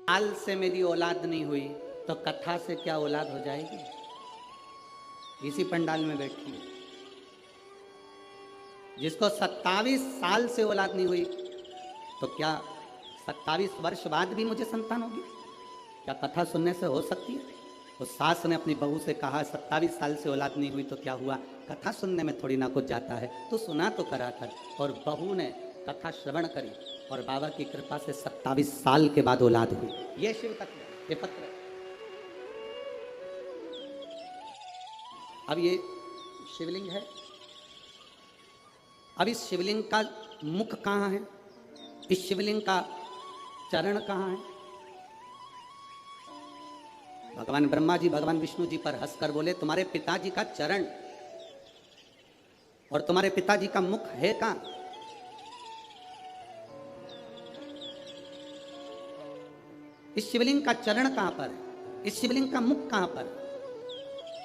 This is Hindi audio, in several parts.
साल से मेरी औलाद नहीं हुई तो कथा से क्या औलाद हो जाएगी? इसी पंडाल में बैठी है। जिसको 27 साल से औलाद नहीं हुई तो क्या 27 वर्ष बाद भी मुझे संतान होगी? क्या कथा सुनने से हो सकती है? तो सास ने अपनी बहू से कहा 27 साल से औलाद नहीं हुई तो क्या हुआ? कथा सुनने में थोड़ी ना कुछ जाता है, तो सुना तो करा कर। और बहू ने कथा श्रवण करी और बाबा की कृपा से 27 साल के बाद औलाद हुई। ये शिव तत्व, ये पत्र है। अब ये शिवलिंग है। अब इस शिवलिंग का मुख कहाँ है? इस शिवलिंग का चरण कहाँ है? भगवान ब्रह्मा जी भगवान विष्णु जी पर हंसकर बोले, तुम्हारे पिताजी का चरण और तुम्हारे पिताजी का मुख है कहां? इस शिवलिंग का चरण कहां पर है? इस शिवलिंग का मुख कहां पर है?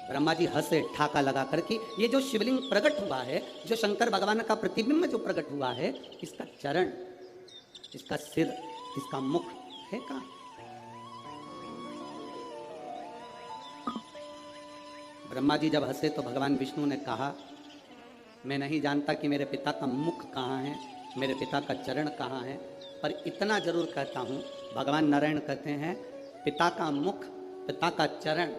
ब्रह्मा जी हंसे ठाका लगा करके, ये जो शिवलिंग प्रकट हुआ है, जो शंकर भगवान का प्रतिबिंब जो प्रकट हुआ है, इसका चरण, इसका सिर, इसका मुख है कहां? ब्रह्मा जी जब हंसे तो भगवान विष्णु ने कहा, मैं नहीं जानता कि मेरे पिता का मुख कहाँ है, मेरे पिता का चरण कहाँ है, पर इतना जरूर कहता हूँ, भगवान नारायण कहते हैं, पिता का मुख, पिता का चरण,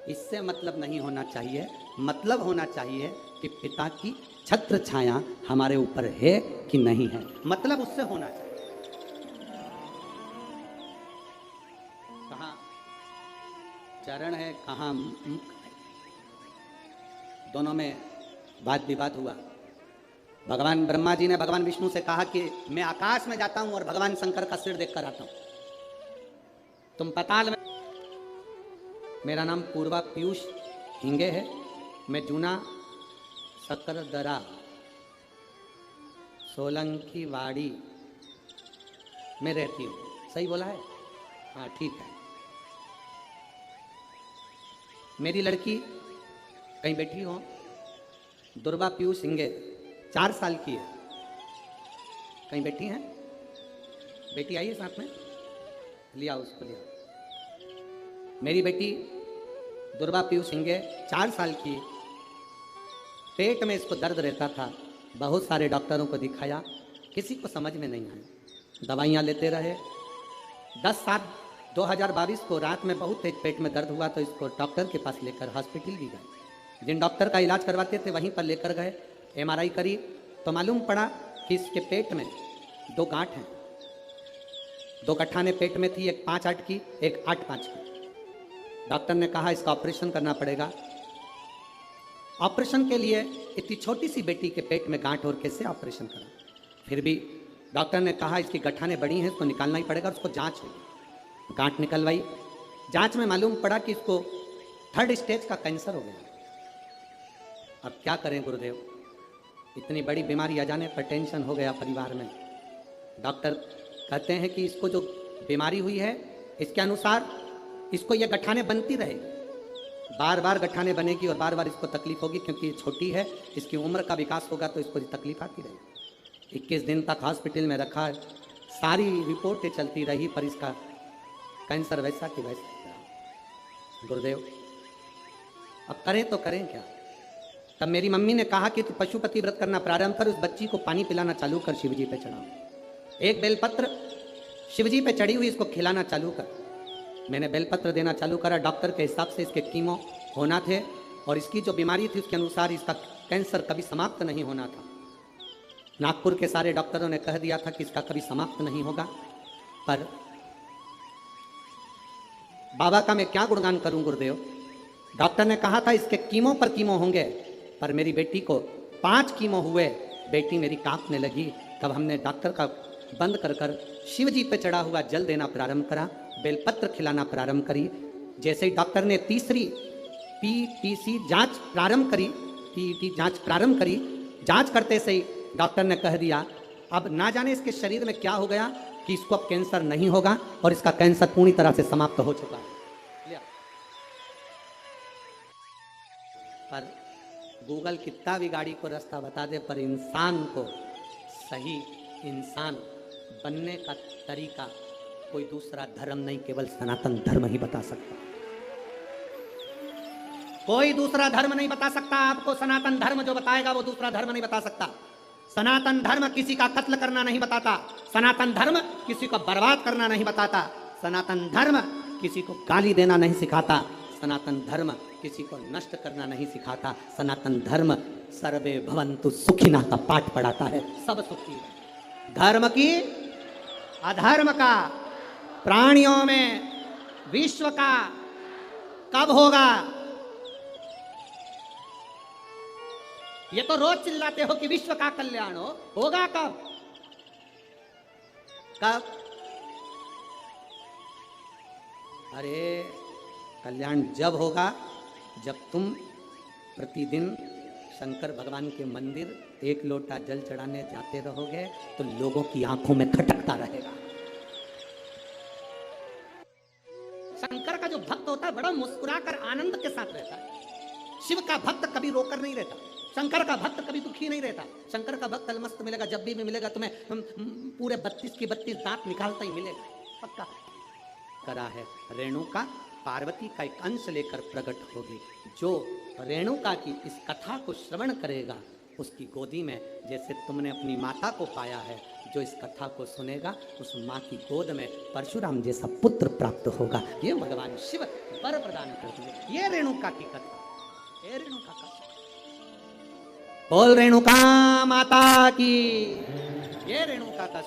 इससे मतलब नहीं होना चाहिए। मतलब होना चाहिए कि पिता की छत्र छाया हमारे ऊपर है कि नहीं है, मतलब उससे होना चाहिए। कहाँ चरण है, कहाँ मुख है, दोनों में वाद विवाद हुआ। भगवान ब्रह्मा जी ने भगवान विष्णु से कहा कि मैं आकाश में जाता हूं और भगवान शंकर का सिर देखकर आता हूं, तुम पाताल में। मेरा नाम पूर्वा पीयूष हिंगे है, मैं जूना सकरदरा सोलंकी वाड़ी में रहती हूँ। सही बोला है? हाँ ठीक है। मेरी लड़की कहीं बैठी हो, दुर्वा पीयूष सिंगे 4 साल की है, कहीं बैठी हैं? बेटी आई है साथ में, लिया उसको, लिया। मेरी बेटी दुर्वा पीयूष सिंगे 4 साल की, पेट में इसको दर्द रहता था, बहुत सारे डॉक्टरों को दिखाया, किसी को समझ में नहीं आया, दवाइयाँ लेते रहे। 10/7/2022 को रात में बहुत तेज पेट में दर्द हुआ तो इसको डॉक्टर के पास लेकर हॉस्पिटल भी गए। जिन डॉक्टर का इलाज करवाते थे वहीं पर लेकर गए, MRI करी तो मालूम पड़ा कि इसके पेट में 2 गांठ हैं। 2 गठाने पेट में थी, एक 5/8 की, एक 8/5 की। डॉक्टर ने कहा इसका ऑपरेशन करना पड़ेगा। ऑपरेशन के लिए इतनी छोटी सी बेटी के पेट में गांठ और कैसे ऑपरेशन करा? फिर भी डॉक्टर ने कहा इसकी गठाने बड़ी हैं, इसको निकालना ही पड़ेगा, उसको जांच हुई, गांठ निकलवाई। जांच में मालूम पड़ा कि इसको 3rd स्टेज का कैंसर हो गया। अब क्या करें गुरुदेव, इतनी बड़ी बीमारी आ जाने पर टेंशन हो गया परिवार में। डॉक्टर कहते हैं कि इसको जो बीमारी हुई है, इसके अनुसार इसको ये गठाने बनती रहेगी, बार बार गठाने बनेगी और बार बार इसको तकलीफ होगी, क्योंकि ये छोटी है, इसकी उम्र का विकास होगा तो इसको तकलीफ आती रहेगी। 21 दिन तक हॉस्पिटल में रखा, सारी रिपोर्टें चलती रही, पर इसका कैंसर वैसा कि वैसा। गुरुदेव अब करें तो करें क्या? तब मेरी मम्मी ने कहा कि तू पशुपति व्रत करना प्रारंभ कर, उस बच्ची को पानी पिलाना चालू कर, शिवजी पे चढ़ाओ। एक बेलपत्र शिवजी पे चढ़ी हुई, इसको खिलाना चालू कर। मैंने बेलपत्र देना चालू करा। डॉक्टर के हिसाब से इसके कीमो होना थे और इसकी जो बीमारी थी उसके अनुसार इसका कैंसर कभी समाप्त नहीं होना था। नागपुर के सारे डॉक्टरों ने कह दिया था कि इसका कभी समाप्त नहीं होगा, पर बाबा का मैं क्या गुणगान करूं गुरुदेव। डॉक्टर ने कहा था इसके कीमो पर कीमो होंगे, पर मेरी बेटी को 5 कीमो हुए, बेटी मेरी कांपने लगी। तब हमने डॉक्टर का बंद कर कर शिव जी पे चढ़ा हुआ जल देना प्रारंभ करा, बेलपत्र खिलाना प्रारंभ करी। जैसे ही डॉक्टर ने तीसरी PTC जांच प्रारंभ करी, PET जांच प्रारंभ करी, जांच करते से ही डॉक्टर ने कह दिया अब ना जाने इसके शरीर में क्या हो गया कि इसको अब कैंसर नहीं होगा और इसका कैंसर पूरी तरह से समाप्त हो चुका है। पर गूगल कितना भी गाड़ी को रास्ता बता दे, पर इंसान को सही इंसान बनने का तरीका कोई दूसरा धर्म नहीं, केवल सनातन धर्म ही बता सकता। कोई दूसरा धर्म नहीं बता सकता आपको। सनातन धर्म जो बताएगा वो दूसरा धर्म नहीं बता सकता। सनातन धर्म किसी का कत्ल करना नहीं बताता। सनातन धर्म किसी को बर्बाद करना नहीं बताता। सनातन धर्म किसी को गाली देना नहीं सिखाता। सनातन धर्म किसी को नष्ट करना नहीं सिखाता। सनातन धर्म सर्वे भवन्तु सुखिनः का पाठ पढ़ाता है, सब सुखी है। धर्म की अधर्म का, प्राणियों में विश्व का कब होगा? ये तो रोज चिल्लाते हो कि विश्व का कल्याण होगा कब? कब? अरे कल्याण जब होगा जब तुम प्रतिदिन शंकर भगवान के मंदिर एक लोटा जल चढ़ाने जाते रहोगे तो लोगों की आंखों में खटकता रहेगा। शंकर का जो भक्त होता है बड़ा मुस्कुराकर आनंद के साथ रहता है। शिव का भक्त कभी रोकर नहीं रहता। शंकर का भक्त कभी दुखी नहीं रहता। शंकर का भक्त अलमस्त मिलेगा, जब भी मिलेगा तुम्हें पूरे 32 की 32 दांत निकालता ही मिलेगा, पक्का करा है। रेणुका पार्वती का एक अंश लेकर प्रकट होगी। जो रेणुका की इस कथा को श्रवण करेगा उसकी गोदी में जैसे तुमने अपनी माता को पाया है, जो इस कथा को सुनेगा उस माँ की गोद में परशुराम जैसा पुत्र प्राप्त होगा। ये भगवान शिव वर प्रदान करते हैं। ये रेणुका की कथा, ये रेणुका का बोल रेणुका माता की, ये रेणुका का